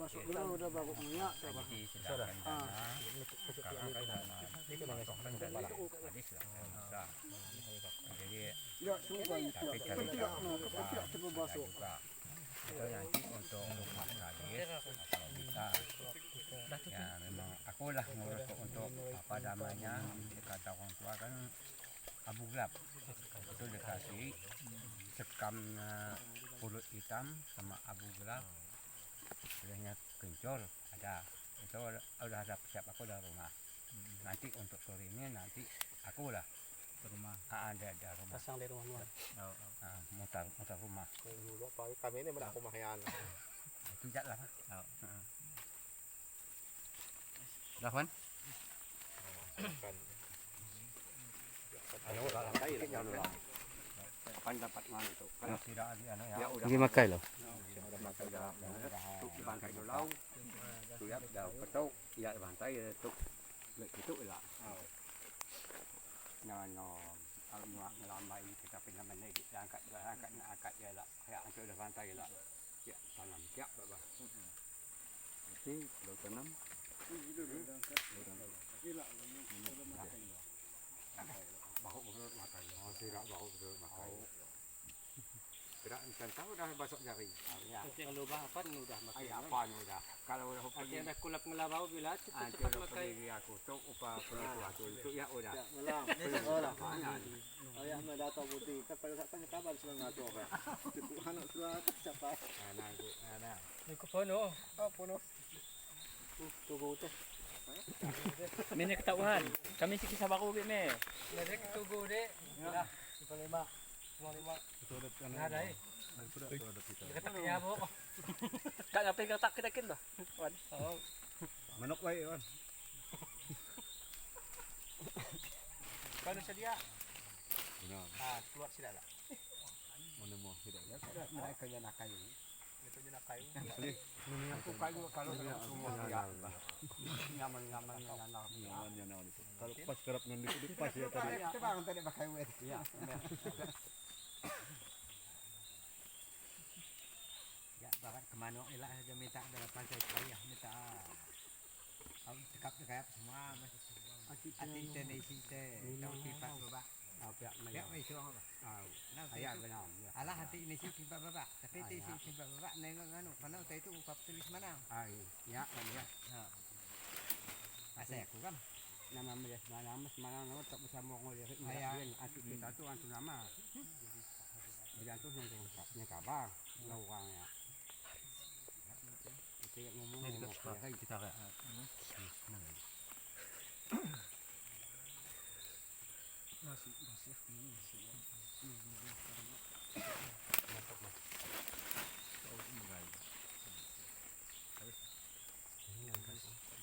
masuk dulu udah baru minyak coba. Sudah. Sekarang kan itu mengesahkan dari hadis lah bisa. Jadi Ya sudah tapi tidak. Ketiak coba masuk. juga itu nanti untuk rumah hadis kalau bisa ya memang akulah ngurus untuk apa namanya kata orang tua kan abu gelap itu dikasih sekam pulut hitam sama abu gelap sebenarnya kencur ada itu udah ada siap aku udah rumah nanti untuk kirimnya nanti aku lah ke rumah ada rumah Pasang di rumah luar. mutar rumah dulu kami ini mendak kumayan. itu jak lah Pak. Dah kan Kan. ayo lah kapan dapat mana itu kan tidak ada ya udah pergi makai loh udah makai dah tu bantai dulu tu ya dah petuk ya bantai tu itu lah no ngelambai kita pindah mana angkat ya lah kayak itu udah bantai lah ya tanam tiap Bapak ini lo tanam bahu urut makai oh tidak bahu urut makai tidak kan tahu dah basok jari ya Yang lubang apa nih udah makan. ay apa nih udah kalau udah Ada yang kulap ngelabau bila cepat makai. aku tuh upah aku itu ya udah Melang. udah banyak Ayah mah datang putih. Pada saat tanya kabar sudah ngaco apa. Cukup anak sudah siapa? ada Ini kepono. Oh, pono. Tugu teh. ini ketahuan kami sih kisah baku me Ledek tugu dek. Ya. 55. 55. Ada eh. Dekat ya, Bu. kak ngapain kau tak kita kin bah Oh. Manok wae on. Kalau sedia. Benar. Keluar sila lah. Mana mau tidak ya. mereka yang nak kayu Itu jenak kayu. aku kayu kalau semua ya nyaman Nyaman itu. Kalau pas kerap nanti itu pas ya tadi. itu bang tadi pakai wet ya ya bahkan kemana ilah aja minta dalam pantai payah minta aku cekap kayak semua ati tene site tahu sifat Bapak ya mai suang nah ya benar alah hati ini sih sifat Bapak tapi itu sifat Bapak nengok anu karena itu ungkap tulis mana ya ya asal aku kan nama mana tak bisa mau ngelihat ati kita tuh antu nama berjantung yang kabar lawangnya itu ngomong kita kayak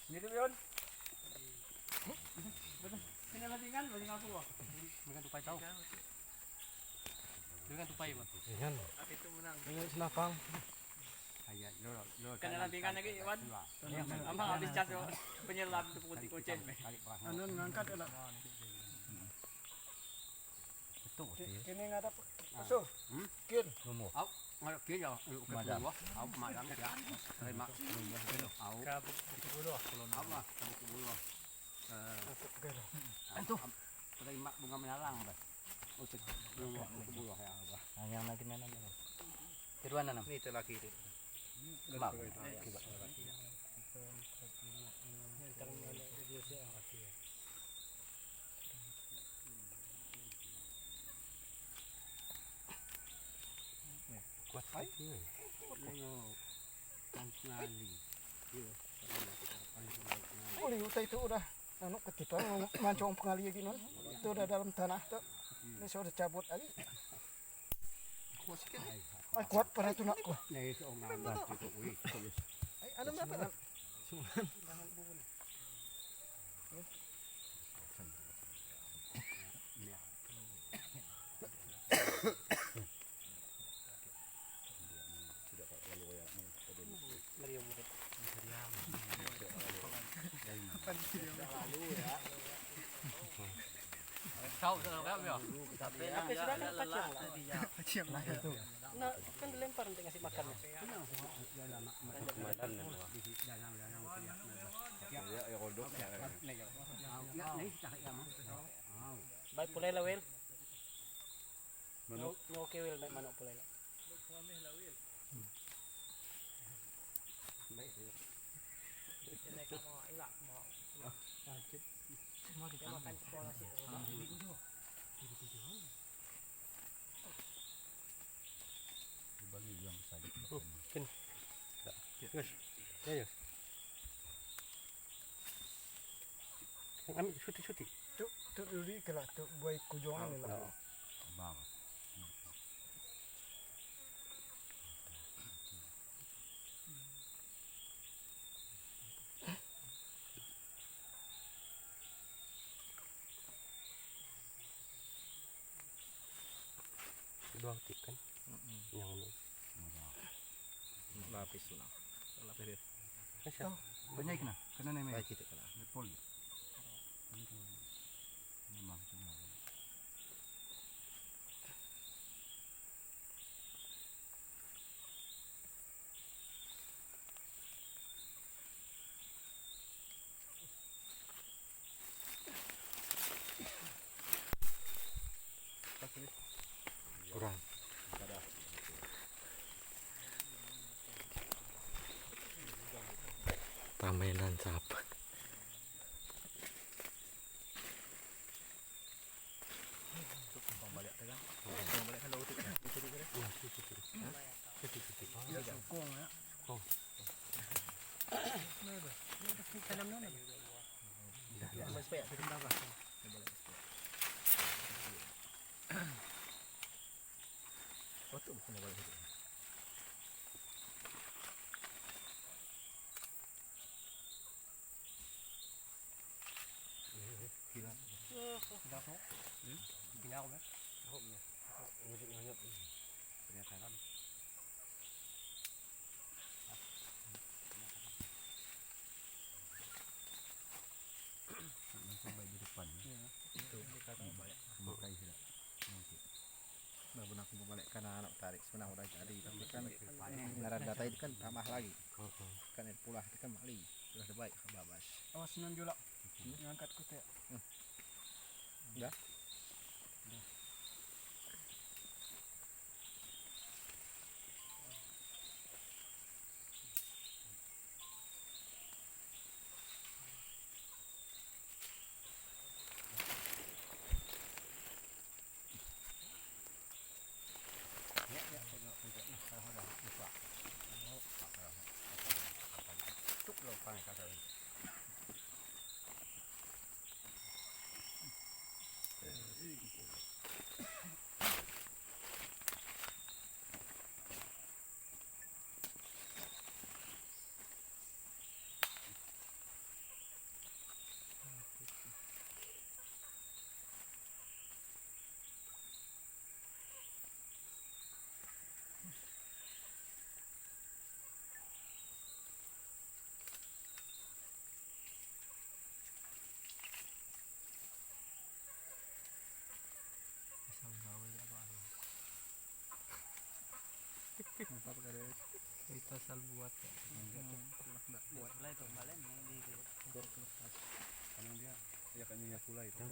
Ini tuh Yon. Ini landingan aku. dengan tupai tahu dengan tupai bah Itu menang. ini senapang Kan landingan lagi Iwan. Amang habis cas penyelam itu putih kucing. Anu ngangkat ada. betul Kini ngadap. Masuk. Kin. nggak kira madam madam ya terima au apa itu terima bunga menalang bah untuk bunga ya apa yang lagi mana tiruan nanam Ini lagi itu. bang kuat lagi ngali Oh, liuta itu udah anu kita mancung pengali gini. Itu udah dalam tanah tuh. Ini sudah cabut lagi. Kuat pada itu nak kuat. nih seorang nggak itu wih Anu berapa? kau kalau ya Tapi sudah ada kacang lah itu. Nah, kan dilempar untuk ngasih makan. Kemarin Nay cakap ya mah. Bay pulay la Will. Manok. No okay Will bay manok pulay la. Ambil cuti-cuti. Tu duri kala tu buai kujongan ni lah. Bang. Dua tip kan. Yang ini. Lapis lah. Lapis dia. Masya. Banyak na. Kana na may. Baik kita kena. Pol. Memang semua. Kurang. Permainan siapa? Ya sukong ya. Sampai di depan. Itu makai sudah. Nah, benar aku balik karena anak tarik sebenarnya udah jadi tapi kan ngaran data itu kan tambah lagi kan itu pula itu kan mali sudah ada baik babas Awas nun jula. Ngangkat ku teh. udah Cuk lo pakai kata. kita sal buat buat lah itu balen yang di Karena dia ya kan minyak pula itu.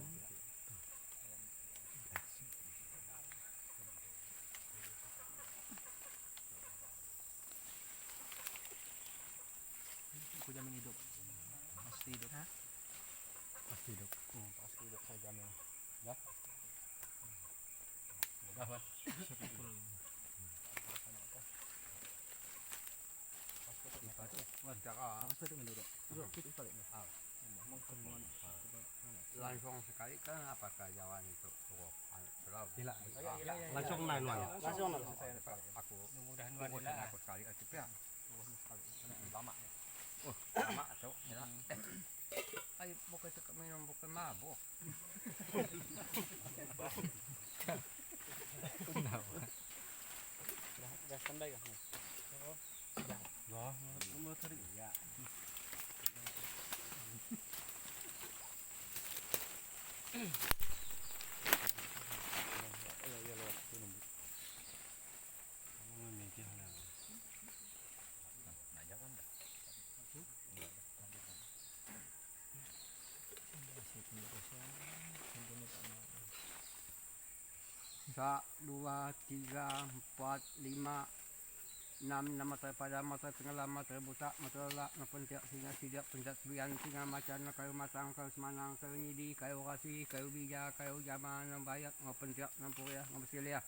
aku jamin hidup pasti hidup Pasti hidup. pasti hidup saya jamin Langsung sekali kan apakah jawan itu cukup terlalu Tidak. Langsung naik luar. Langsung na. aku mudah-mudahan fokus wadah aku sekali aja ya. lama Lama tuh ya. Ayo bukan suka minum bukan mabuk. Dah standby kan. Wah, mau tarik. Ya. Iya lewat sini. Ini dia. Nah, jangan dah. 2, 3, 4, 5, 6 matahari padam, matahari tenggelam, matahari buta, matahari lelak, ngepentiak, singa sidak, pencak sembilan, singa macan, kayu matang, kayu semanang, kayu nyidi, kayu kasih, kayu bija, kayu jaman, ngembayak, ngepentiak, ngempuriah, ngepesiliah.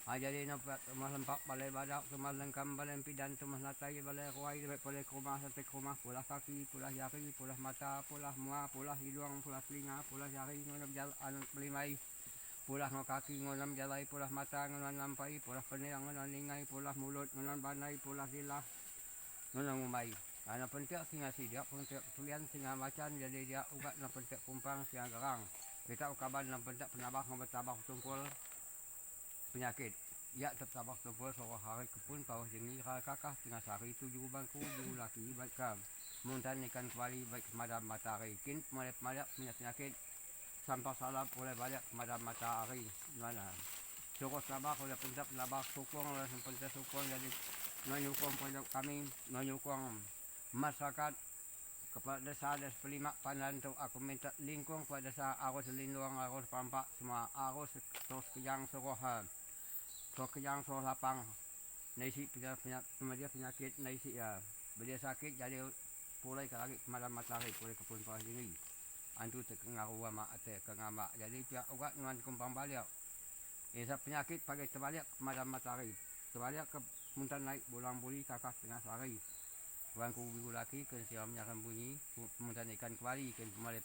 Jadi nampak rumah lempak, balai badak, rumah lengkam, balai pidan, rumah natai, balai kuai, balai rumah, sate rumah, pulah kaki, pulah jari, pulah mata, pulah muah, pulah hidung, pulah telinga, pulah jari, ngonam jalan belimai, pulah kaki, ngonam jalai, pulah mata, ngonam lampai, pulah peneang, ngonam lingai, pulah mulut, ngonam banai, pulah lilah, ngonam umai. Anak pentek singa sidak, pentek tulian singa macan, jadi dia ugat na pentek kumpang singa gerang. Kita ukaban na pentek penabah ngobat-tabah tungkul penyakit. Ya tertabak tebal seorang hari kepun bawah jengi kakah tengah sari 7 bangku 7 laki baik kam muntan ikan kembali baik kemadam matahari kin malap-malap penyakit sampah salap oleh balik kemadam matahari mana sokos tabak oleh pentap labak sokong oleh pentap sokong jadi menyokong pondok kami menyokong masyarakat kepada desa des pelimak pandan tu aku minta lingkung kepada desa arus lindung arus pampak semua arus terus kejang serohan so kejang so lapang naisi penyakit naisi ya bila sakit jadi pulai ke lagi malam matahari pulai kepun pawah diri antu terkengaruh ama ate kengama jadi pihak ugat dengan kumpang balik isa penyakit pakai terbalik malam matahari terbalik ke muntan naik bulang buli kakak tengah sehari bangku biru laki ke siam nyakan bunyi muntan ikan kembali ke pemalip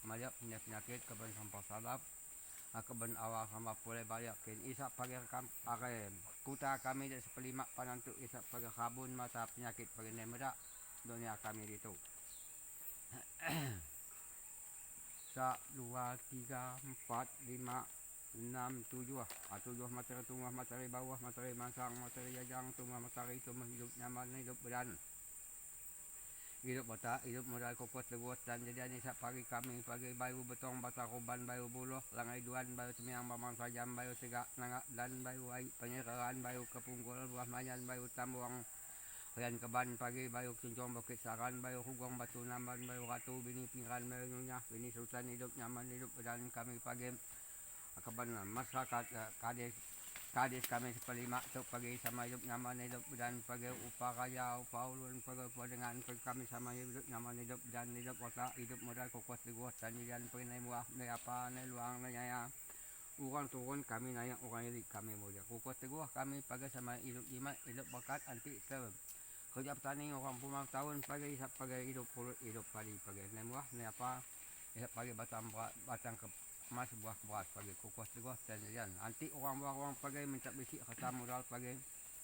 penyakit keben sampah salap keben awal sama boleh balik ken isak pagi pakai kuta kami dari sepelimak panantu isak pagi kabun mata penyakit pagi nemedak dunia kami itu 1, 2, 3, 4, 5, 6, 7 7 materi tungah materi bawah materi masang materi jajang tungah materi tumah hidup nyaman hidup badan hidup otak, hidup modal kokot legot dan jadi ini pagi kami pagi bayu betong bata kuban bayu buluh langai duan bayu semiang mamang sajam bayu segak nangak dan bayu ai penyerahan bayu kepungkul buah manyan bayu tambuang rian keban pagi bayu cincong bukit saran bayu hugong batu namban bayu ratu bini pinggan bayu nyunyah bini sultan hidup nyaman hidup badan kami pagi keban masyarakat kadis kami sepelimak tu pagi sama hidup nyaman hidup dan pagi upah kaya upah ulun pagi dengan kami sama hidup nyaman hidup dan hidup otak hidup modal kokot legot dan dan penai muah ne apa ne luang ne nyaya orang turun kami naik orang ini kami modal kokot legot kami pagi sama hidup jimat hidup bakat anti ter kerja petani orang 5 tahun pagi hidup padi pagi ne muah ne apa pagi batang ke mas buah beras pagi kukus juga dan nanti orang pagi minta besi kata modal pagi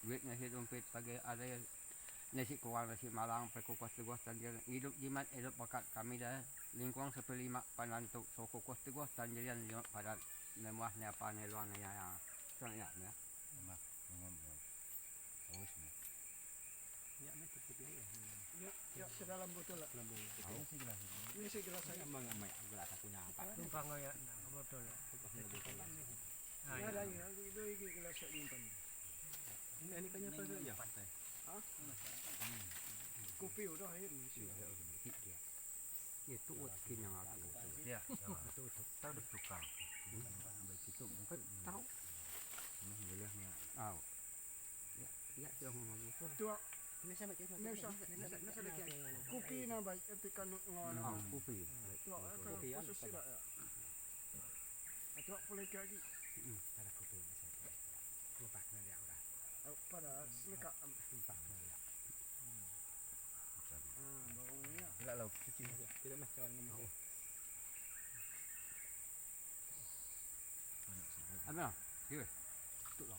duit nasi dompet pagi ada nasi kurang nasi malang pagi kukus juga dan hidup jimat hidup bakat kami dah lingkungan sepelimak panantuk so kukus juga dan jadi pada nemuah ne apa ne luang ne ya soalnya ya Ya, ke dalam botol lah. Ini sih gelas saya. Gelas aku nyapa. Tumpang ya, nah botol. Ya ada ya, itu gelas saya nyimpan. Ini kan nyapa ya pantai. Kopi udah air. itu utkin yang aku Ya, itu tahu tukang baik itu mungkin tahu bolehnya ya yang ngomong itu Tua. Nasa lagi. Kopi na baik etika ngono. kopi Tua, kopi khusus sila ya. Tua boleh lagi. cara kopi bisa lupa na dia orang Pada seleka. lupa na dia Baunya. Tidak lah, cuci tidak mah kawan ngomong. ano here tu lah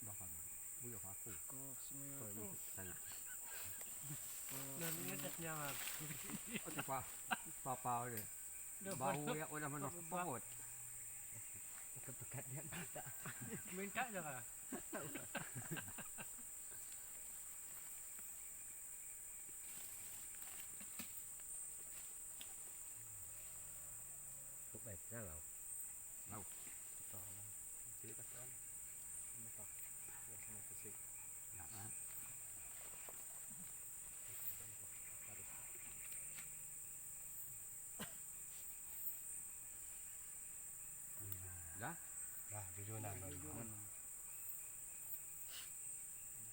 Bakal buyok aku. Tanya. Dan ini tesnya mah. Oh, tipa. Papa udah. Bau ya udah menopot. Kepekat dia minta. Minta aja kah? Thuốc bẹp ra lâu. Lâu. Jadi pastikan. Metak. Ya sama fisik. Nah, dah. Nah, jujur nah.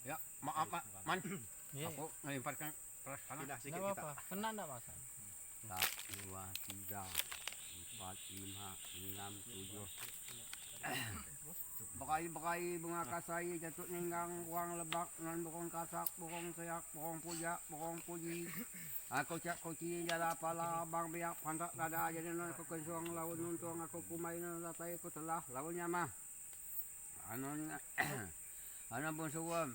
Ya, maaf Pak, Man. Iya. Aku melemparkan perasaan. Pindah sikit Enggak kita. apa-apa. Kena enggak masalah. 1, 2, 3, 4, 5, 6, 7. Bakai bunga kasai jatuh ninggang uang lebak non bokong kasak bokong seyak bokong puja bokong puji aku cak koci jala pala bang biak pantak dada jadi non aku kensuang lawan nuntung aku kumai non latai aku telah lawannya mah anon anon pun suam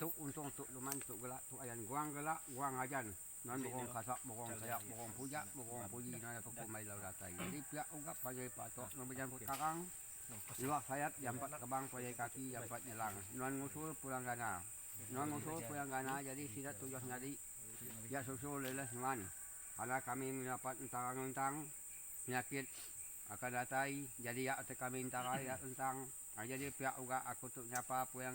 tuk untung tuk luman tuk gelak tuk ayan guang gelak guang ajan non bokong kasak bokong seyak bokong puja bokong puji non aku kumai lawan latai jadi pihak ugap pajai patok non berjambut kakang luak sayat jampat kebang pajai kaki jampat nyelang non ngusul pulang gana jadi sidat tujuh nyadi ya susul leles nuan karena kami mendapat entang penyakit akan datai jadi ya kami entang ya tentang jadi pihak uga aku tuh nyapa puyang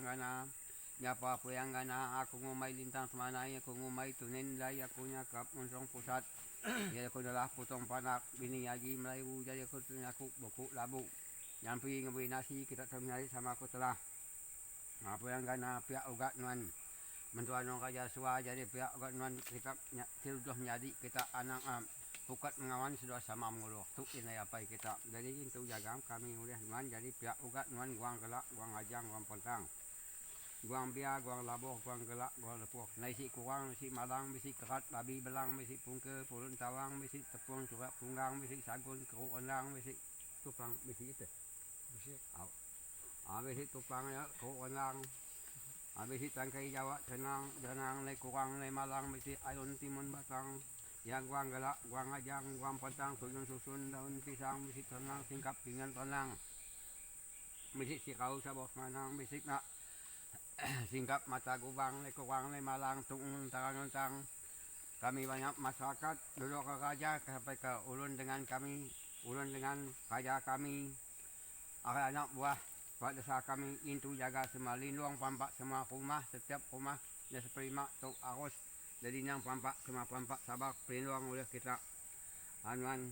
gana aku ngumai lintang semanai aku ngumai tunin lai aku nyakap unsong pusat ya aku adalah potong panak bini haji Melayu jadi aku tuh nyaku buku labu nyampi ngebui nasi kita ternyari sama aku telah apa yang gana pihak uga nuan mentuan orang kaja sua jadi pihak uga nuan kita sudah menjadi kita anak pukat mengawan sudah sama menguruk tu ini apa kita jadi itu jaga kami udah nuan jadi pihak uga nuan guang gelak guang ajang guang pontang guang bia, guang labuh, guang gelak, guang lepuh. Nasi kurang, nasi malang, bisi kerat, babi belang, bisi pungke, pulun tawang, bisi tepung, curak punggang, bisi sagun, keruk onlang, bisi tupang, bisi itu. Bisi. Bisi tupang ya, keruk onlang. Bisi tangkai Jawa, tenang, nai kurang, nai malang, bisi ayun timun batang. Yang guang gelak, guang ajang, guang pontang, suyun susun, daun pisang, bisi tenang, singkap, pinggan tenang. Bisi sikau sabok manang, bisi nak. Singkap mata gubang, kurang malang, tang kami banyak masyarakat duduk ke raja sampai ke ulun dengan kami, ulun dengan raja kami, anak buah pada desa kami itu jaga semua lindung pampak semua rumah, setiap rumah dan seperlima tu arus jadi yang pampak semua pampak sabar pelindung oleh kita anuan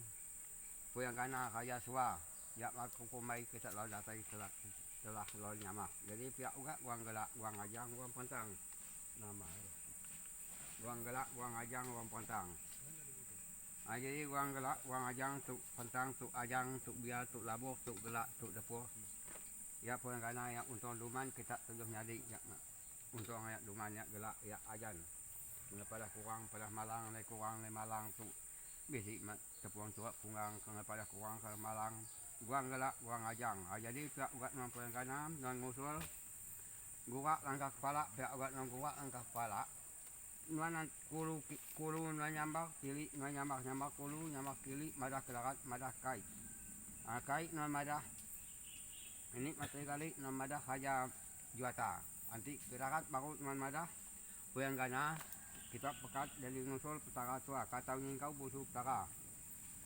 puyang kana raja sua ya aku kumai kita lalu datai telah lawan nyamah. Jadi pihak uga guang gelak, guang ajang, guang pontang. Nama guang gelak, guang ajang, guang pontang. Jadi guang gelak, guang ajang, tuk pontang, tuk ajang, tuk biar, tuk labuh, tuk gelak, tuk depuh. Ya pun karena yang untung luman kita tujuh nyadi ya. Untung ya luman ya gelak ya ajan. Pada kurang pada malang, le kurang le malang tuk bisi tepung tuak punggang pada kurang ke malang. Guang gelak, guang ajang. Jadi pihak ugat non pulang kanan, non ngusul. Guak langkah kepala, pihak ugat non guak langkah kepala. Nuan kulu nuan nyambak, kili nuan nyambak kulu, nyambak kili, madah kelarat, madah kait. Kait nuan madah. Ini materi kali nuan madah haja juata. Nanti kelarat baru nuan madah. Pulang kanan, kita pekat dari ngusul petara tua. Kata kau busuk petara.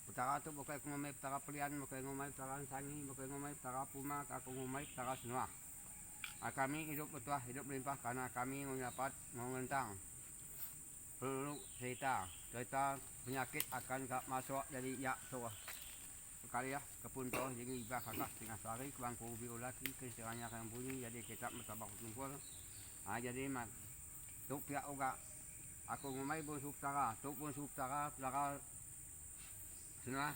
Petara tu bukan ngomai petara pelian, bukan ngomai petara sangi, bukan ngomai petara puma, aku ngomai petara semua. Kami hidup betuah, hidup melimpah karena kami mendapat mengentang peluk cerita penyakit akan tak masuk dari yak tuah. Sekali ya kepun toh jadi ibah kakak setengah sehari ke bangku biolaki kesiranya yang bunyi jadi kita mentabak kumpul. Jadi mak tuk pihak uga aku ngomai busuk petara, tuk busuk petara semua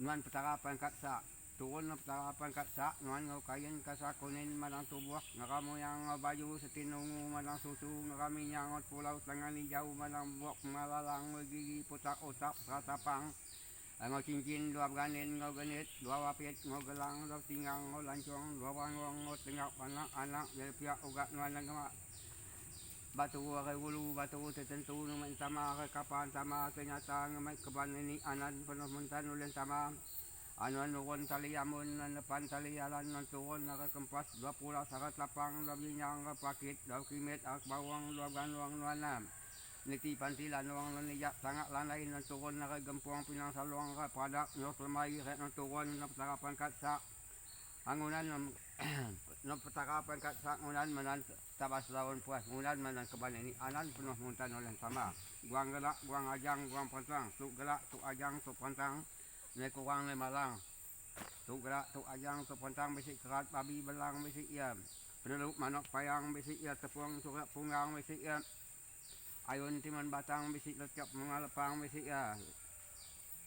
nuan petara pangkat sa turun na petara pangkat sak nuan ngau kayen kasakunin manang tubuh ngakamu yang baju setinungu manang susu ngakami nyangot pulau tangan hijau manang buak malalang gigi putak otak ratapang ngau cincin dua ganin ngau genit dua wapit ngau gelang dua tinggang ngau lancong dua wangwang ngau tengah anak dari pihak ugat nuan ngama batu ke hulu batu tertentu numan sama ke kapan sama ternyata ngamai keban ini anan penuh mentan ulen sama anu nurun tali amun depan tali jalan turun ke kempas 20 sarat lapang lebih nyang ke pakit 2 kimet ak bawang 2 ganwang nuanam niti pantilan wang nijak sangat lanai turun ke gempuang pinang saluang ke padak nyok lemai ke turun ke petara pangkat sak angunan no petara pangkat sak ngunan menan tabas lawan puas ngunan menan keban ini anan penuh muntan oleh sama guang gelak guang ajang guang pantang tuk gelak tuk ajang tuk pantang ne kurang le malang tuk gerak tuk ajang tuk pantang bisik kerat babi belang bisik ya penduduk manok payang bisik ya tepung surat punggang bisik ya ayun timan batang bisik lecap mengalepang bisik ya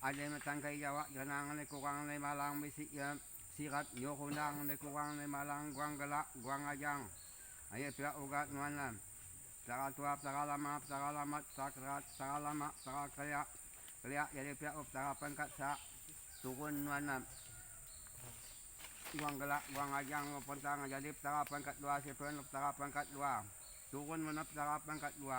ada matangkai jawak janang le kurang le malang bisik ya sirat nyokundang le kurang le malang guang gelak guang ajang ayo pihak ugat nuana cara tua cara lama cara lamat cara cara lama cara kaya kaya jadi pihak utara pangkat sak turun nuana guang gelak guang ajang pontang jadi petara pangkat 2 sepen petara pangkat 2 turun mana petara pangkat 2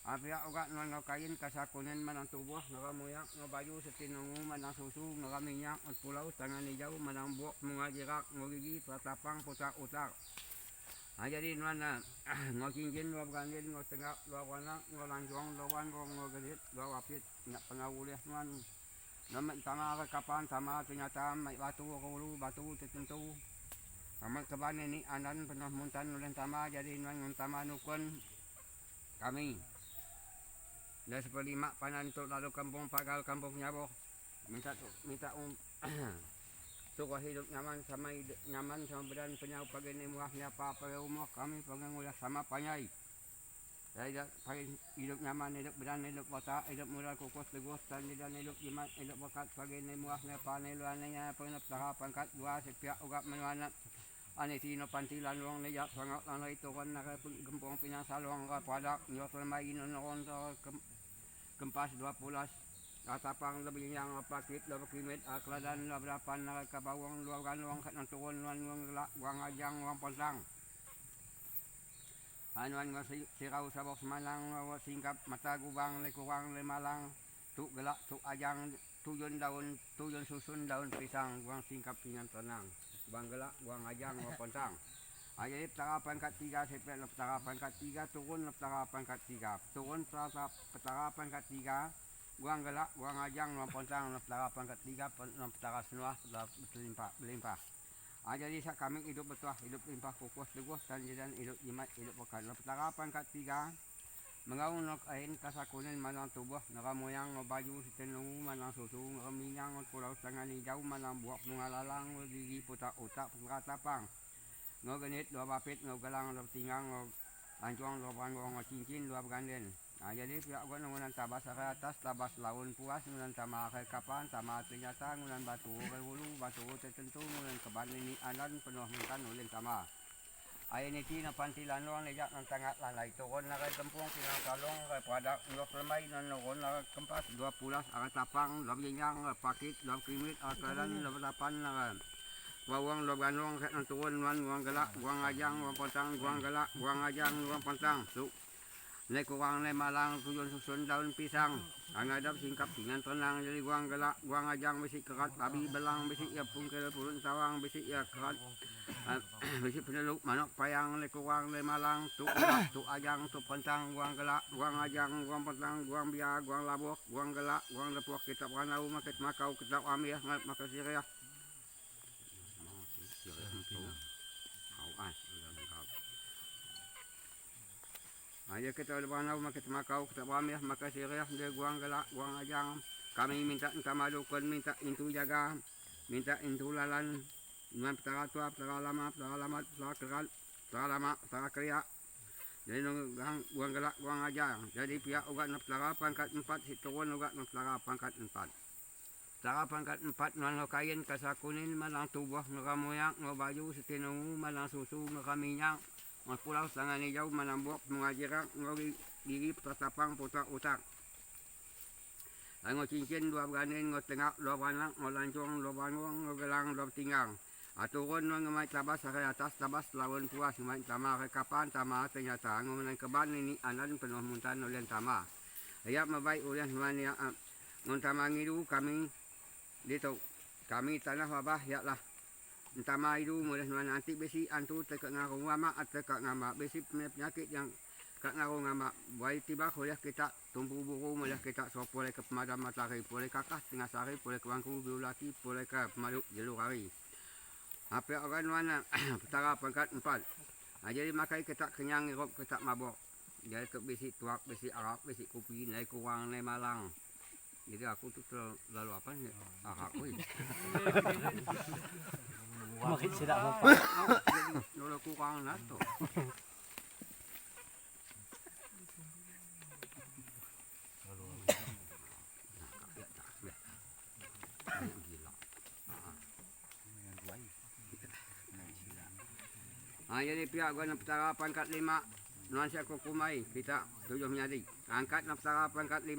pihak ugat nuan kain kasakunin manang tubuh ngaramuyak ngabaju setinungu manang susu ngaraminyak pulau tangan hijau manang buak mengajirak ngogigi tatapang putak utak jadi nuana ngau cincin dua berandin ngau tengah dua warna ngau lancong dua wangong ngau gelit dua wapit nak pengawulih nuan nama sama ke kapan sama ternyata mai batu ke hulu batu tertentu sama keban ini anan penuh muntan ulen sama jadi nuan tama nukun kami dah seperlima panan untuk lalu kampung pagal kampung nyaboh minta suka hidup nyaman sama badan penyau pagi ni muahnya apa rumah kami pengengulah sama panyai saya hidup nyaman hidup badan hidup otak hidup mudah kukus tegus dan hidup jimat hidup bakat pagi ni muahnya paneluannya penep tahap pangkat 2 sepiak ugat menuana ane tino pantilan luang nejak sangat lanai turun nak gempong pinang saluang ke padak nyok lemai nonon kempas 20 Katapang lebih yang pakit lebih kimit akladan labrapan ke bawang dua ganwang kat turun nuang gelak guang ajang guang pontang anuan sirau sabok semalang singkap mata gubang le kurang le malang tuk gelak tuk ajang tuyun daun tuyun susun daun pisang guang singkap pingan tenang guang gelak guang ajang guang pontang jadi petara pangkat 3 sepet petara pangkat 3 turun petara pangkat 3 turun petara pangkat 3 guang gelak, guang ajang, guang pontang, petara pangkat 3, petara senuah, berlimpah. Jadi kami hidup betuah, hidup limpah, kukus, teguh, dan hidup jimat, hidup pekan. Petara pangkat 3, mengaung nok ain kasakunin manang tubuh, naramoyang, baju, setenungu, manang susu, reminyang, pulau tangan hijau, manang buak bunga lalang, gigi putak utak, ratapang. Genit, 2 bapit, gelang, 2 tinggang, lancong, 2 bangong, cincin, 2 berganden. Jadi pihak gua ngunan tabas ke atas, tabas laun puas, ngunan sama ke kapan, sama ternyata ngunan batu ke hulu, batu tertentu, ngunan keban ini anan penuh mentan ulin sama. Air niti na pantilan luang lejak ng tangat lalay turun na kay tempung pinang kalong kay padak ngok lemay na nurun na kempas 20 ang tapang labi nyang pakit labi kimit akalan laban na bawang lobanong kay nang turun wan guang galak guang ajang guang pontang guang galak guang ajang guang pontang su Lai kurang lai malang tujuan susun daun pisang. Angadap singkap dengan tenang jadi guang gelak, guang ajang bisik kerat, babi belang bisik ya pungkel purun tawang bisik ya kerat. Bisik peneluk manok payang lai kurang lai malang tu gelak, tu ajang tu pentang guang gelak, guang ajang, guang pentang, guang biar, guang labuk, guang gelak, guang lepuak kita panau maket makau kita amir ngat makat siriah. Ayo kita lebanau makat makau kita pamih makat siriah dia guang gelak guang ajang kami minta entah malukan minta intu jaga minta intu lalan dengan petara tua petara lama petara kerat petara lama petara kriak jadi guang gelak guang ajang jadi pihak ugat petara pangkat 4 si turun ugat petara pangkat 4 Tara pangkat 4 nuan kain kasakunin malang tubuh ngeramoyak ngobaju setinungu malang susu ngeraminyak pulau sangan hijau malang buak mengajirak ngogigi pertapang putar utak. Ngo cincin dua berganin ngo tengak dua beranak ngo lancong dua banguang ngo gelang dua tinggang. Aturun ngo ngemai tabas ke atas tabas lawan puas ngemai tama ke kapan tama ternyata ngo menang keban ini anan penuh muntan oleh tama. Ayat mabai oleh mana ngo tama ngidu kami dito kami tanah wabah yaklah entama itu mulai nanti besi antu tekak ngaruh ngama atau tekak ngama besi penyakit yang kak ngaruh ngama buai tiba boleh kita tumpu buku boleh kita so boleh ke pemadam matahari boleh kakak tengah sari boleh ke bangku biolaki boleh ke pemaduk jalur hari apa orang mana petara pangkat 4 jadi makai kita kenyang irop kita mabok jadi ke besi tuak besi Arab besi kopi naik kurang naik Malang. Jadi aku tuh terlalu apa nih? Aku ini. Makin tidak apa. Lalu kurang nato. Jadi pihak gua petara pangkat 5 nuansa kukumai kita 7 nyadi. Angkat petara pangkat 5.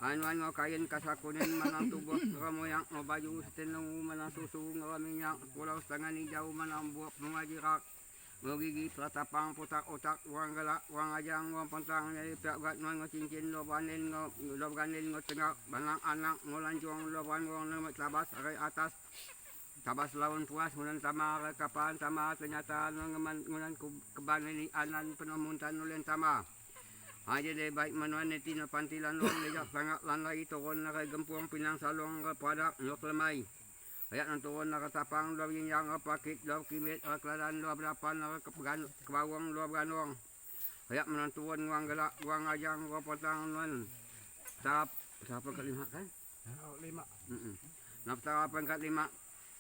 Anuan ngo kain kasakunin manang tubuh ngeramoyak ngo baju setinungu manang susu ngeraminyak pulau setengah hijau manang buak mengajirak ngo gigi pelatapang putak otak uang galak uang ajang uang pentang jadi pihak gat ngo cincin lo banin ngo tengak banang anak ngo lancong lo banong ngo tabas arai atas tabas lawan puas ngunan tama arai kapan tama ternyata ngunan keban ini anan penuh muntan ulen tama. Aja deh baik manuan neti na pantilan long lejak sangat lan lagi turun na kay gempuang pinang salong ka padak nyok lemai. Ayat nang turun na katapang do yang pakit do kimit kladan do berapan na kebawang do ganong. Ayat menang turun nguang gelak nguang ajang ko potang non. Tahap pangkat 5 kan? 5. Tahap pangkat 5.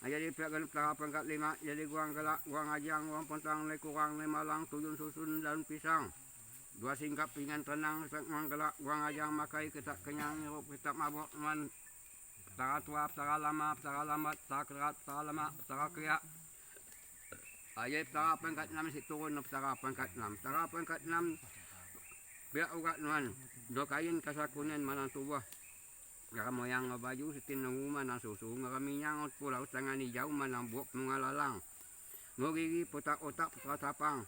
Jadi pihak tahap pangkat 5 jadi nguang gelak nguang ajang nguang potang le kurang le Malang tuyun susun dan pisang. 2 singkap pingan tenang uang gelak uang ajang makai kita kenyang kita mabok man tara tua tara lama tara lambat tara kerat tara lama tara kriak ayat tara pangkat 6 si turun tara pangkat 6 biar ugat nuan do kain kasakunen manang tubuh ngeramoyang baju setinungu manang susu ngeraminyang pulau tangan hijau manang buak mengalalang ngogigi putak otak putak tapang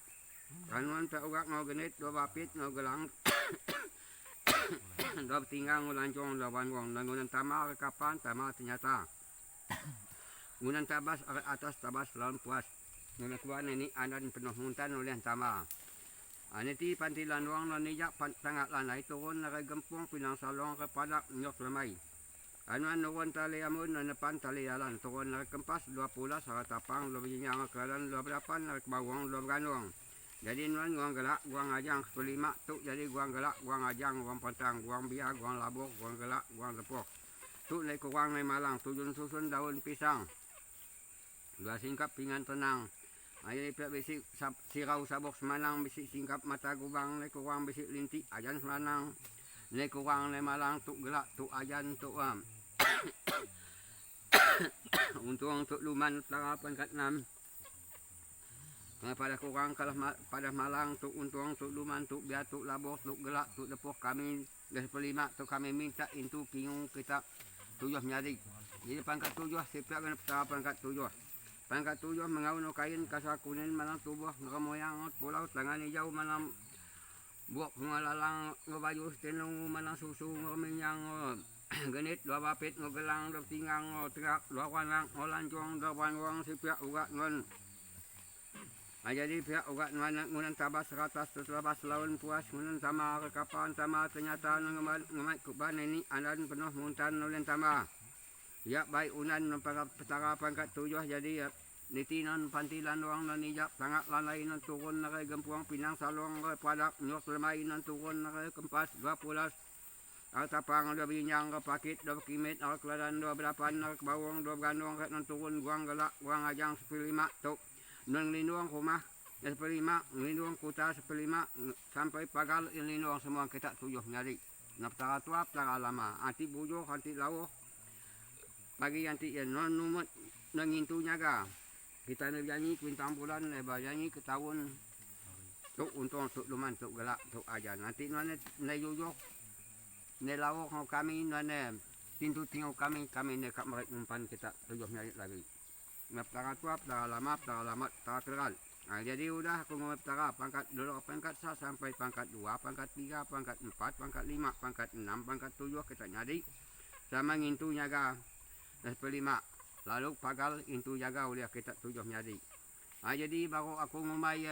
kanuan tak urak ngau genit dua bapit ngau gelang dua tinggang ngau lancong dua banguang dan ngunan tama ke kapan tama ternyata ngunan tabas atas tabas lawan puas ngunan kuan ini anan penuh muntan oleh tama aneti pantilan wang lan nijak tangak lanai turun narai gempung pinang salong ke padak nyok lemai anuan nuwan tali amun na depan tali alan turun narai kempas 20 sarat tapang lo binyang kelan lo berapan narai bawang lo ganong. Jadi nuan guang gelak, guang ajang 5 tu jadi guang gelak, guang ajang, guang pentang, guang biar, guang labuk, guang gelak, guang tepuk. Tu naik kurang naik Malang, tujun susun daun pisang. 2 singkap pingan tenang. Ayat pihak besi sirau sabok semanang besi singkap mata gubang naik kurang besi lintik ajan semanang. Naik kurang naik Malang tu gelak, tu ajan tu untuk luman utara pangkat 6. Pada kurang kalah pada Malang tu untung tu luman tu biar tu labur tu gelak tu depuh kami dari 5 tu kami minta itu kingung kita 7 nyari. Jadi pangkat 7 siap kena pangkat 7. Pangkat 7 mengaun kain kasakunin malang tubuh ngeramoyang pulau tangan hijau malam buak ngalalang ngobaju tenung malang susu ngeminyang genit 2 bapit ngogelang 2 tinggang ngotrak 2 wanang ngolancong 2 banguang siap ugat ngon. Jadi pihak ugat ngunan tabas ratas terlabas lawan puas ngunan tama ke kapan tama ternyata ngemat kuban ini anan penuh muntan nulen tama. Ya baik unan petara pangkat 7 jadi ya nitinan pantilan doang nan ijak sangat lalai nan turun na kay gempuang pinang salong ke padak nyok lemai nan turun na kay kempas 20 tapang 2 binyang ke pakit 2 kimit al keladan 2 berapan ke bawang 2 ganong ke nan turun guang gelak guang ajang 5 tu nang linuang rumah 5 linuang kota 5 sampai pagal linuang semua kita 7 nyari. Naptara tua, petara lama. Anti bujo, anti lauh. pagi nanti ya non numut nangintu nyaga. Kita nak nyanyi kuintang bulan lebar nyanyi ke tahun tuk untung tuk luman tuk gelak tuk ajan. Nanti mana yuyuk ne lawak ngau kami mana pintu tinggal kami ne kat merek umpan kita tujuh nyari lagi. Ngap tara tuap, tara lamat, tara keral. Nah, jadi udah aku ngomong tara pangkat dulu pangkat 1 sampai pangkat 2, pangkat 3, pangkat 4, pangkat 5, pangkat 6, pangkat 7 kita nyari. Sama ngintu nyaga sampai 5. Lalu pagal intu jaga oleh kita 7 nyari. Nah, jadi baru aku ngomai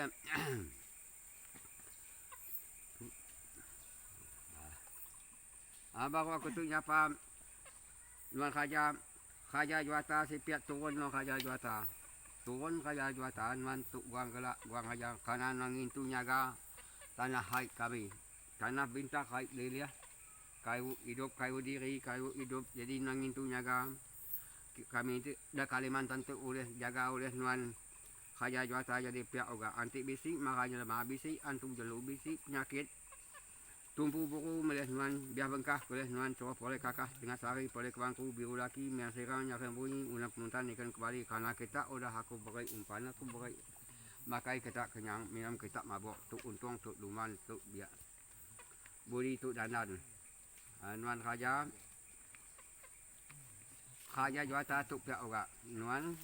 baru aku tu nyapa luar kaja juata si piat turun no kaja juata. Turun kaja juata mantuk buang gelak buang aja kanan ngintu nyaga tanah haid kami. Tanah bintak haid lilia. Kayu hidup, kayu diri, kayu hidup. Jadi ngintu nyaga kami itu dah Kalimantan tu oleh jaga oleh nuan kaja juata jadi pihak oga anti bisi makanya lemah bisi antum jelu bisi penyakit tumpu buku melih nuan biar bengkah boleh nuan coba boleh kakak tengah sari boleh kebangku biru laki mian serang nyakan bunyi unak muntan ikan kembali karena kita udah aku beri umpan aku beri makai kita kenyang minum kita mabok tu untung tu luman tu biar budi tu dandan nuan kaja juata tu pihak oga nuan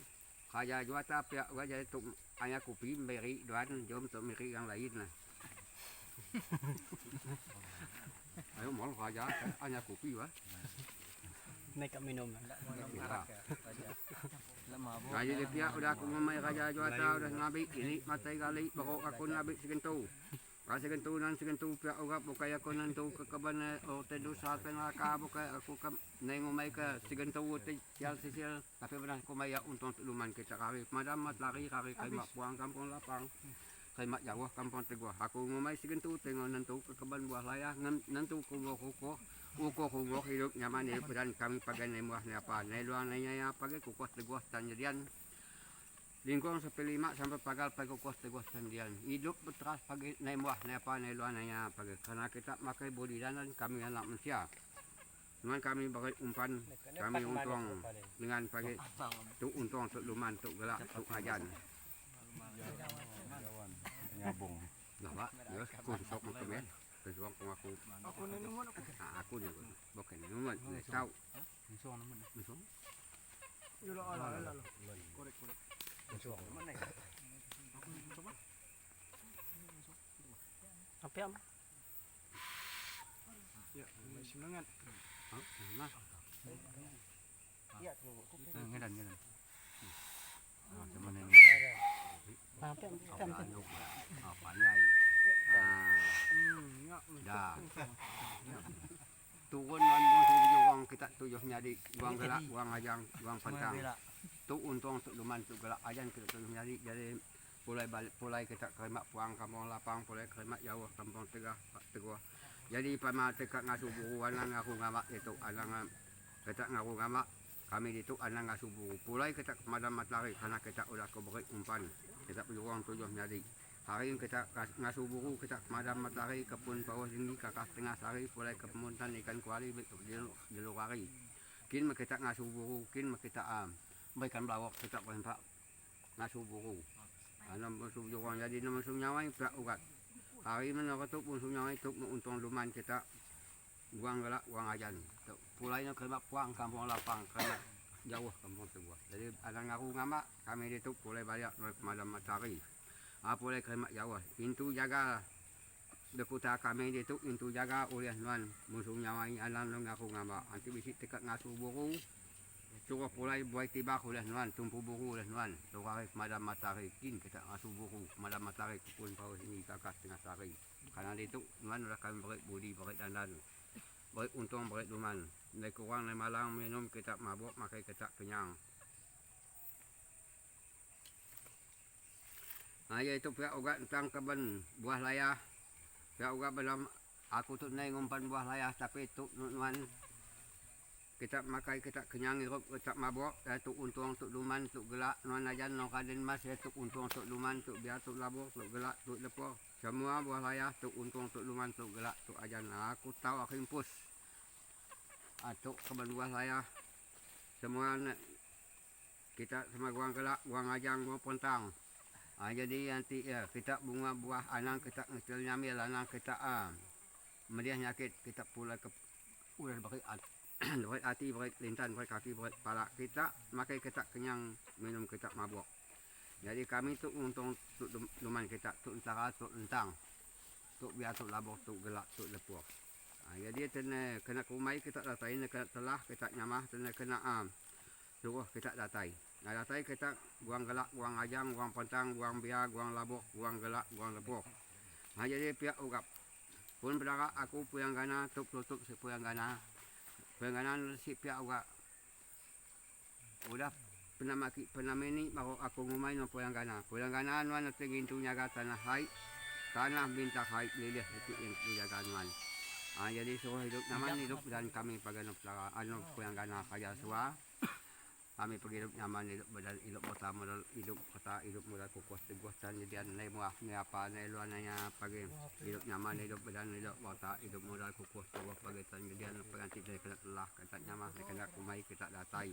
kaja juata pihak oga jadi tu hanya kopi beri doan jom tu miri yang lain lah. Ayo mau kaja hanya kopi wah. Mereka minum. Nah, jadi pihak udah aku ngomai kaja juata udah nabi ini matai kali baru aku nabi segentu. Kasi ganito nan segentu pihak oga bukai aku nantu ke kaban o tedu sa penaka bukai aku ke nengumay ka segentu tial sisil tapi benar aku maya untung luman kita kari madam mat lari kari kay makpuang kampung lapang kay mak jawah kampung teguah aku ngumay segentu tengok nantu ke kaban buah laya nantu kuko kuko hidup nyaman hidup dan kami pagai nemuah ni apa neluang nanya pagai kuko teguah tanjadian lingkung sampai 5 sampai pagal pagi kos teguh sendirian hidup berteras pagi nemuah nepa neluan nanya pagi karena kita makai bodi dan kami anak manusia cuman kami bagi umpan kami untung dengan pagi tu untung tu luman tu gelak tu ajan nyabung nah pak ya aku sok makan pesuang aku aku ni bukan numut tahu musuh Yulah ala. Korek. Apa am? Ya, masih semangat. nah Ya, ngedan cuman ini Apa am? apa nyai dah turun uang kita tujuh nyari uang gelak uang ajang uang pantang tu untung tu luman tu gelak ajan kita tujuh nyari jadi pulai kita keremak puang kampung lapang pulai keremak jauh kampung teguh jadi pada tekak ngasuh buru anang aku ngamak itu anang kita ngaku ngamak kami itu anang ngasuh buru pulai kita madam matahari karena kita udah keberi umpan kita uang tujuh nyari hari ini kita ngasuh buru kita madam matahari kebun bawah tinggi kakak tengah sari pulai kemuntan ikan kuali di luar hari kin kita ngasuh buru kin kita berikan belawak kita berhentak ngasuh buru musuh orang jadi musuh nyawai pihak urat hari mana tu musuh nyawai tu untung luman kita buang gelak buang ajan pulainya kemak puang kampung lapang kerana jauh kampung teguh jadi ada ngaku ngamak kami itu pulai balik madam matahari pulai kemak jauh pintu jaga deputa kami itu pintu jaga oleh nuan musuh nyawai alam ngaku ngamak nanti bisik dekat ngasuh buru cukup pulai buat tiba oleh nuan tumpu buru oleh nuan tukari madam matahari kin kita ngasuh buru madam matahari kepun bawah sini kakak tengah sari karena itu nuan sudah kami beri budi beri dandan beri untung beri luman naik kurang naik malang minum kita mabuk makai kita kenyang nah iaitu pihak ugat tentang kebun buah layah pihak ugat belum aku tu naik ngumpan buah layah tapi tu nuan kita makai kita kenyang hirup kita mabuk tu untung tu luman tu gelak nuan ajan no kaden mas tu untung tu luman tu biar tu labur tu gelak tu lepor semua buah layah tu untung tu luman tu gelak tu ajan aku tahu aku impus tu kebun buah layah semua kita sama guang kelak, guang ajang, guang pontang. Jadi nanti ya kita bunga buah anang kita ngecil nyamil anang kita mediah nyakit kita pula ke udah pakai pakai hati pakai lintan pakai kaki pakai kepala kita makai kita kenyang minum kita mabuk. Jadi kami tu untung tu luman kita tu entara tu entang tu biar tu labok tu gelak tu lepuh. Jadi kena kumai kita datai kena telah kita nyamah kena suruh kita datai. Nah datai kita buang gelak, buang ajang, buang pontang, buang biar, buang labok, buang gelak, buang lepuh. Jadi pihak ugap pun berdarah aku puyang gana tutup si puyang gana si pihak ugap udah pernah ini baru aku ngumai no puyang gana nuan nanti gintu nyaga tanah bintang hai lilih itu yang dijaga nuan. Jadi suruh hidup nyaman hidup dan kami paganop puyang gana kaya suah. Kami pergi hidup nyaman, hidup badan, hidup kota modal, hidup kota, hidup modal kukuh teguh dan jadian nilai muah, nilai apa, nilai luannya pagi, hidup nyaman, hidup badan, hidup kota, hidup modal kukuh teguh pagi dan jadian pengantin dari kena telah, kena nyaman, kena kumai, kita datai,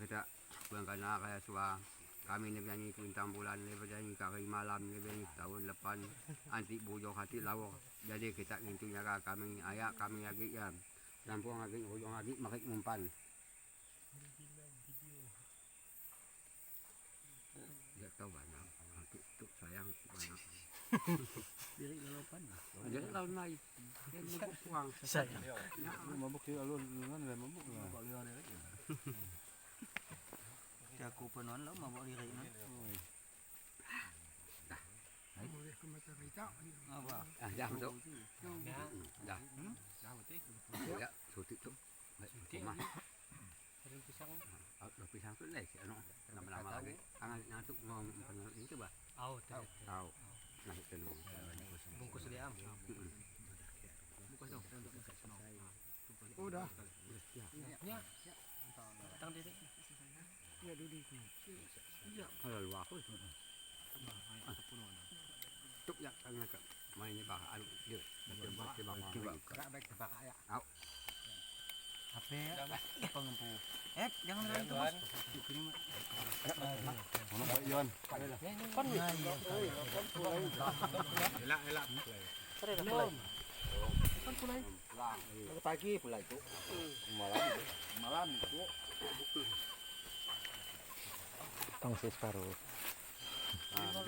kita pulang kena kaya suah, kami nyanyi bintang bulan, nyanyi kari malam, nyanyi tahun depan, anti bujok hati lawak, jadi kita ngintu nyaga kami ayak kami lagi ya, lampuang lagi, ujung lagi, makin umpan. Tahu banyak, itu sayang banyak. Diri lalapan, jadi lawan lain, yang mabuk uang. Sayang. Mabuk sih alun ngan mabuk lah. Aku penon lah mabuk diri nan. Apa? Dah masuk. Dah. Ya, sutik tu. Rumah. Pisang tu leh, lama-lama lagi. Angan ngantuk ngom penuh ini coba. Tahu. Nah itu dulu. Bungkus dia am. Bungkus dong. Udah. Ya. Tang diri. Ya dulu. Iya, kalau luar aku. Tuk ya tengah ke. Main ni bah alu dia. Coba. Kak baik tepak ya. Au. HP pengempu. Jangan lari tu bos. Mana Pak Iwan? Kon ni. Elak. Kon pulai. Pagi pula itu. Malam itu. Tongsis baru.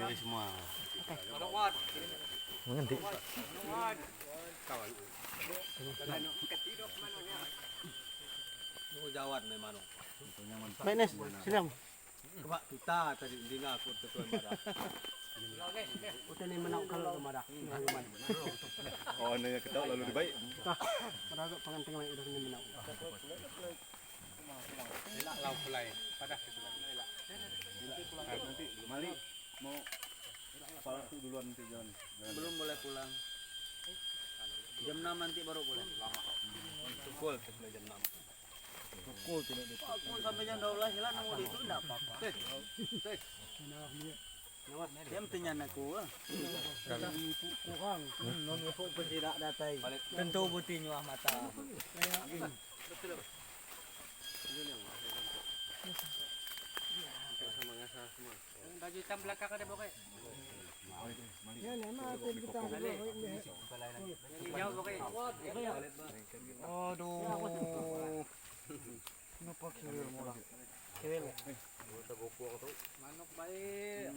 Diri semua. Mengendi? Kawan. Jawat memang. Menes, silang. Coba kita tadi dina aku tuan marah. Udah ni menang kalau marah. Oh, nanya ketahu lalu dibaik. Meraga pengantin lain udah ni menang. Elak lau pulai. Padah Nanti Mali mau salah tu duluan nanti jangan. Belum boleh pulang. Jam 6 nanti baru boleh. Pukul jam 6. Pukul tidak di. Pukul sampai jam 12 jalan nunggu itu enggak apa-apa. Jam tenyan aku. Kurang. Nunggu pun tidak datai. Tentu buti nyuah mata. Baju hitam belakang ada pokok. Ya ni mah tu kita. Jauh pokok. Aduh. Kenapa kira murah? Kira. Manuk baik.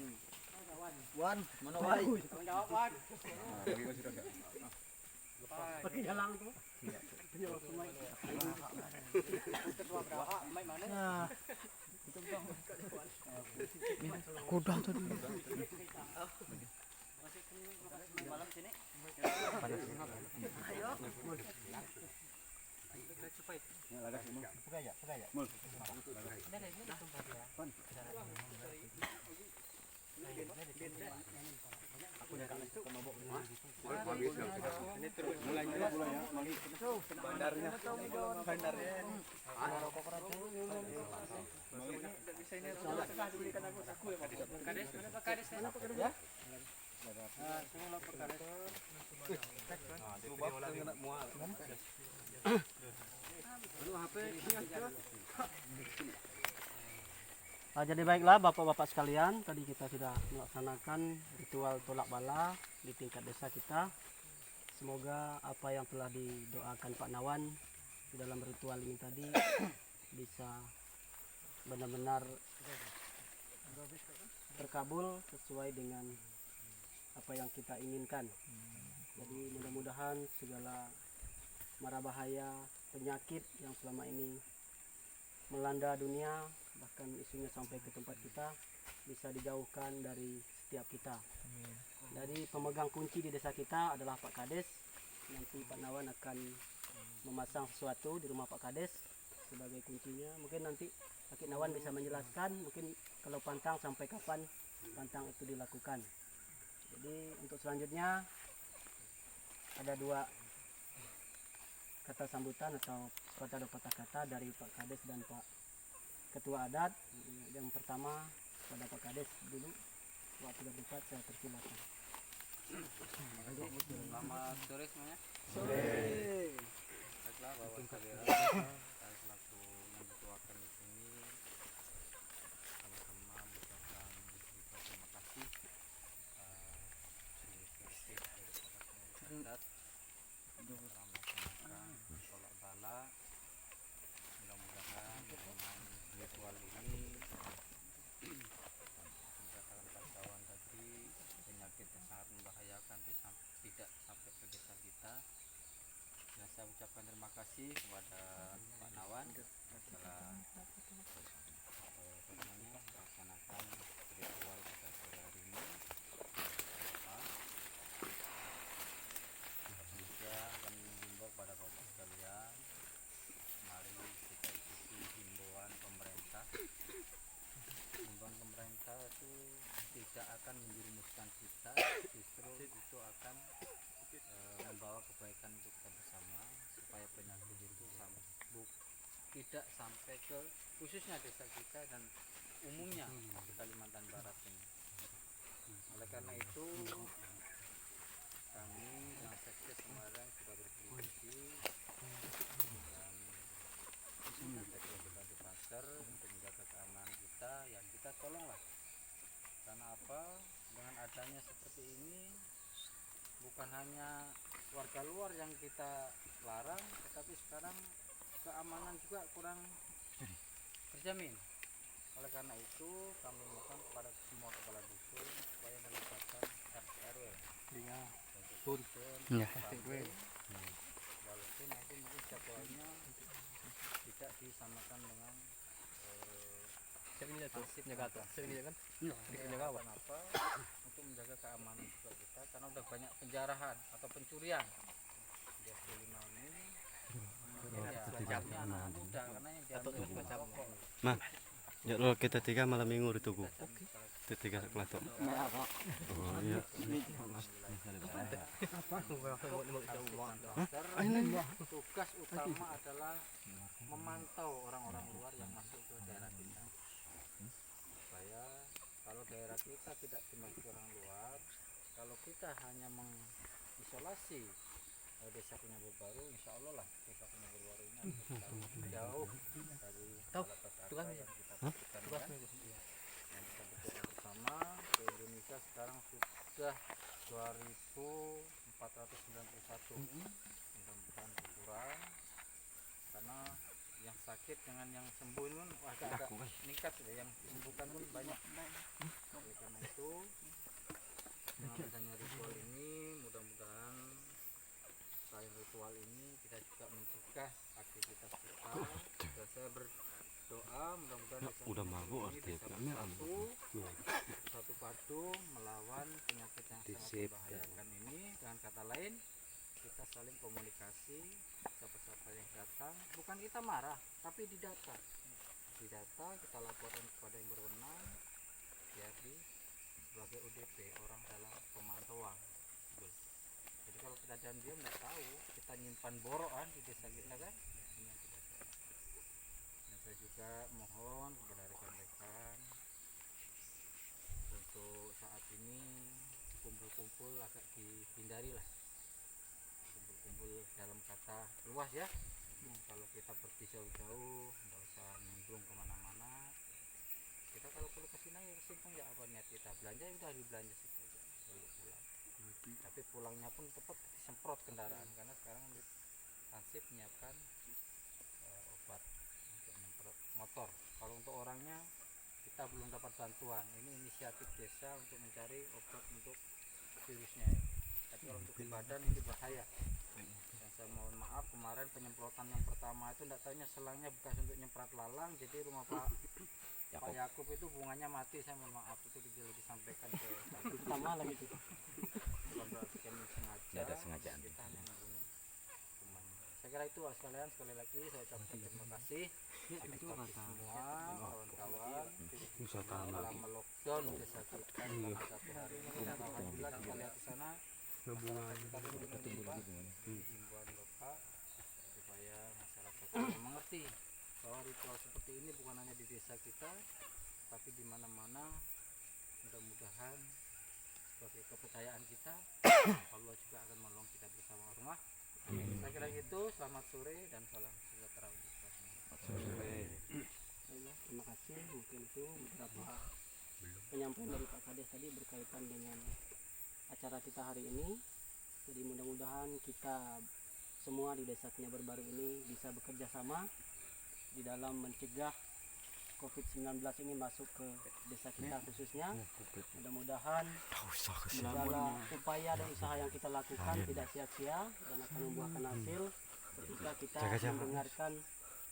Wan, mana baik? Tanggung jawab, Wan. Pakai jalan tu. Dia sungai. Ketua berapa? Mai mana? Nah. Kuda tadi. Malam sini. Ini terus Mulai ya, Mali. Bandarnya. Kades, mana Pak Kades? Ya. Jadi baiklah Bapak-bapak sekalian, tadi kita sudah melaksanakan ritual tolak bala di tingkat desa kita. Semoga apa yang telah didoakan Pak Nawan di dalam ritual ini tadi bisa benar-benar terkabul sesuai dengan apa yang kita inginkan. Jadi mudah-mudahan segala mara bahaya, penyakit yang selama ini melanda dunia, bahkan isunya sampai ke tempat kita, bisa dijauhkan dari setiap kita. Jadi pemegang kunci di desa kita adalah Pak Kades. Nanti Pak Nawan akan memasang sesuatu di rumah Pak Kades sebagai kuncinya. Mungkin nanti Pak Nawan bisa menjelaskan, mungkin kalau pantang sampai kapan pantang itu dilakukan. Jadi untuk selanjutnya ada 2 kata sambutan atau patah kata dari Pak Kades dan Pak Ketua Adat. Yang pertama pada Pak Kades dulu. Waktu sudah tepat saya persilakan. Selamat sore semuanya. Sore. Baiklah Bapak sekalian, saya selaku yang dituakan di sini sama-sama mengucapkan terima kasih inisiatif dari Bapak Adat melaksanakan tolak bala. Mudah-mudahan dengan ritual ini berdasarkan Pak Kawan tadi, penyakit yang sangat membahayakan itu tidak sampai ke desa kita. Dan saya ucapkan terima kasih kepada Pak Nawan telah melaksanakan ritual pada sore hari ini. Saya akan mengimbau pada Bapak sekalian, mari kita ikuti himbauan pemerintah. Himbauan pemerintah itu tidak akan menjerumuskan kita, justru itu akan membawa kebaikan untuk kita bersama, supaya penyakit itu tidak sampai ke khususnya desa kita dan umumnya di Kalimantan Barat ini. Oleh karena itu kami yang Sekdes Semarang sudah berdiskusi dan kita di pasar untuk menjaga keamanan kita, ya kita tolonglah. Karena apa? Dengan adanya seperti ini, bukan hanya warga luar yang kita larang, tetapi sekarang keamanan juga kurang terjamin. Oleh karena itu kami mohon kepada semua kepala dusun supaya melibatkan RT RW. Walaupun nanti mungkin jadwalnya tidak disamakan dengan apa untuk menjaga keamanan juga kita, karena udah banyak penjarahan atau pencurian di SD5 ini. Ya, anak muda karena yang diambil rokok. Nah, ya lo kita 3 malam minggu di tugu. Itu 3 kelatok. Oh iya. Tugas utama adalah memantau orang-orang luar yang masuk ke daerah kita, supaya kalau daerah kita tidak dimasuki orang luar, kalau kita hanya mengisolasi desa Penyambur Baru, insya Allah lah desa Penyambur Baru ini akan jauh dari petaka yang kita takutkan kan. Yang kita berdoa bersama, ke Indonesia sekarang sudah 2491. Mudah-mudahan berkurang, karena yang sakit dengan yang sembuh pun agak meningkat ya, yang disembuhkan pun banyak. Oleh karena itu dengan adanya ritual ini, mudah-mudahan selain ritual ini kita juga mencegah aktivitas kita. Dan saya berdoa mudah-mudahan Udah mabuk ini bisa bersatu padu melawan penyakit yang sangat membahayakan ini. Dengan kata lain, kita saling komunikasi, siapa-siapa yang datang, bukan kita marah, tapi didata. Didata, kita laporkan kepada yang berwenang, jadi sebagai ODP, orang dalam pemantauan. Jadi kalau kita diam-diam nggak tahu, kita nyimpan borokan di desa kita kan, ini yang kita tahu. Dan saya juga mohon kepada rekan-rekan untuk saat ini kumpul-kumpul agak dihindari lah. Kumpul-kumpul dalam kata luas ya, Kalau kita pergi jauh-jauh nggak usah nimbrung kemana-mana, kita kalau perlu ke sini ya simpang ya, apa niat kita belanja ya udah dibelanja situ aja lalu pulang. Tapi pulangnya pun tetap disemprot kendaraan, karena sekarang Ansip menyiapkan obat untuk menyemprot motor. Kalau untuk orangnya kita belum dapat bantuan, ini inisiatif desa untuk mencari obat untuk virusnya ya. Tapi kalau untuk ke badan ini bahaya. Dan saya mohon maaf, kemarin penyemprotan yang pertama itu enggak tahunya selangnya bekas untuk nyemprot lalang, jadi rumah Pak Yakub itu bunganya mati. Saya mohon maaf, itu disampaikan ke Pertama lagi itu. bukan berarti kami sengaja, kita hanya membunuh kuman. Saya kira itu sekalian, sekali lagi saya ucapkan terima kasih atas bakti semua kawan-kawan dalam melockdown desa kita selama 1 hari ini. Dan alhamdulillah kita lihat di sana kita himbauan Bapak supaya masyarakat juga mengerti bahwa ritual seperti ini bukan hanya di desa kita tapi di mana-mana. Mudah-mudahan sebagai kepercayaan kita Allah juga akan menolong kita bersama rumah. Saya kira gitu. Selamat sore dan salam sejahtera untuk kita semua. Ya, terima kasih. Mungkin itu beberapa penyampaian dari Pak Kades tadi berkaitan dengan acara kita hari ini. Jadi mudah-mudahan kita semua di Desa Penyabar Baru ini bisa bekerja sama di dalam mencegah COVID-19 ini masuk ke desa kita khususnya. Mudah-mudahan segala upaya dan usaha yang kita lakukan tidak sia-sia dan akan membuahkan hasil ketika kita mendengarkan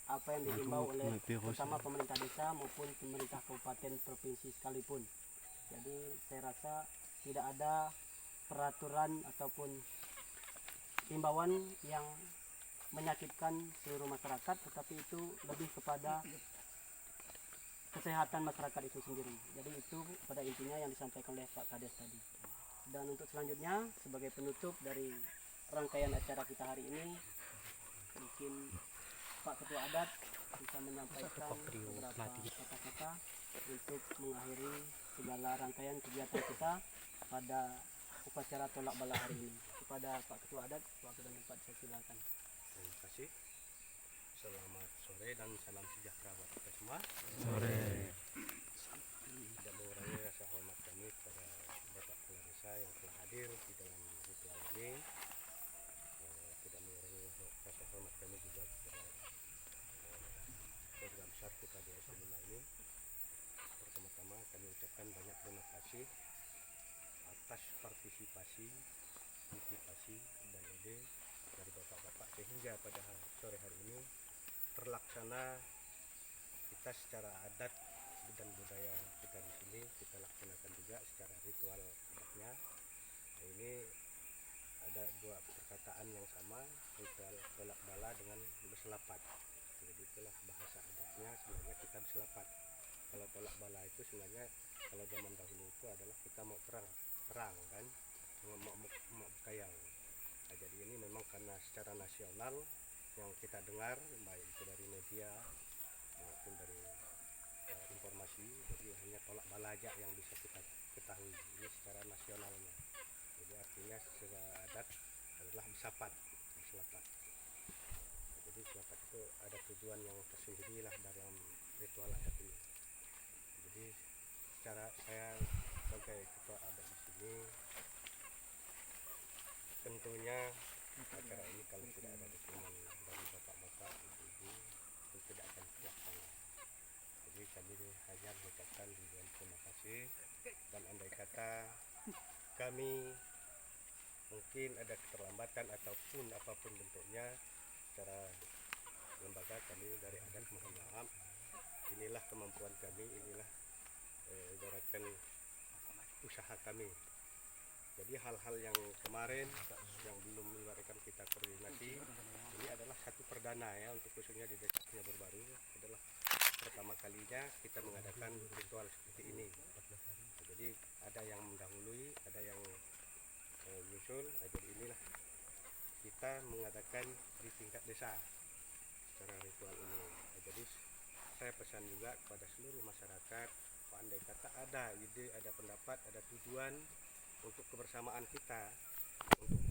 apa yang dihimbau oleh bersama pemerintah desa maupun pemerintah kabupaten provinsi sekalipun. Jadi saya rasa tidak ada peraturan ataupun himbauan yang menyakitkan seluruh masyarakat, tetapi itu lebih kepada kesehatan masyarakat itu sendiri. Jadi itu pada intinya yang disampaikan oleh Pak Kades tadi. Dan untuk selanjutnya sebagai penutup dari rangkaian acara kita hari ini, mungkin Pak Ketua Adat bisa menyampaikan beberapa kata-kata untuk mengakhiri segala rangkaian kegiatan kita pada upacara tolak bala hari ini. Kepada Pak Ketua Adat, waktu dan tempat saya silakan. Terima kasih. Selamat sore dan salam sejahtera buat kita semua. Tidak mengurangi rasa hormat kami kepada Bapak Kepala Desa yang telah hadir di dalam ritual ini. Tidak mengurangi rasa hormat kami juga kepada keluarga besar kita di S5 ini. Pertama-tama kami ucapkan banyak terima kasih atas partisipasi, motivasi dan ide dari bapak-bapak sehingga pada sore hari ini terlaksana kita secara adat dan budaya kita di sini kita laksanakan juga secara ritual adatnya. Nah, ini ada dua perkataan yang sama, ritual tolak bala dengan berselapat. Jadi itulah bahasa adatnya, sebenarnya kita berselapat. Kalau tolak bala itu sebenarnya kalau zaman dahulu itu adalah kita mau perang kan, mau kayang. Nah, jadi ini memang karena secara nasional yang kita dengar baik itu dari media maupun dari informasi, jadi hanya tolak bala aja yang bisa kita ketahui ini secara nasionalnya. Jadi artinya secara adat adalah berselapat. Jadi selapat itu ada tujuan yang tersendiri lah dalam ritual adat ini. Jadi secara saya sebagai ketua adat di sini, tentunya acara ini kalau tidak ada dukungan dari bapak-bapak, ibu-ibu itu tidak akan terlaksana. Jadi kami hanya mengucapkan ribuan terima kasih, dan andai kata kami mungkin ada keterlambatan ataupun apapun bentuknya secara lembaga kami dari adat mohon maaf. Inilah kemampuan kami, inilah ibaratkan usaha kami. Jadi hal-hal yang kemarin yang belum ibaratkan kita koordinasi, ini adalah satu perdana ya untuk khususnya di Desa Penyabar Baru, adalah pertama kalinya kita mengadakan ritual seperti ini. Jadi ada yang mendahului, ada yang menyusul. Jadi inilah kita mengadakan di tingkat desa secara ritual ini. Jadi saya pesan juga kepada seluruh masyarakat, andai kata ada ide, ada pendapat, ada tujuan untuk kebersamaan kita, untuk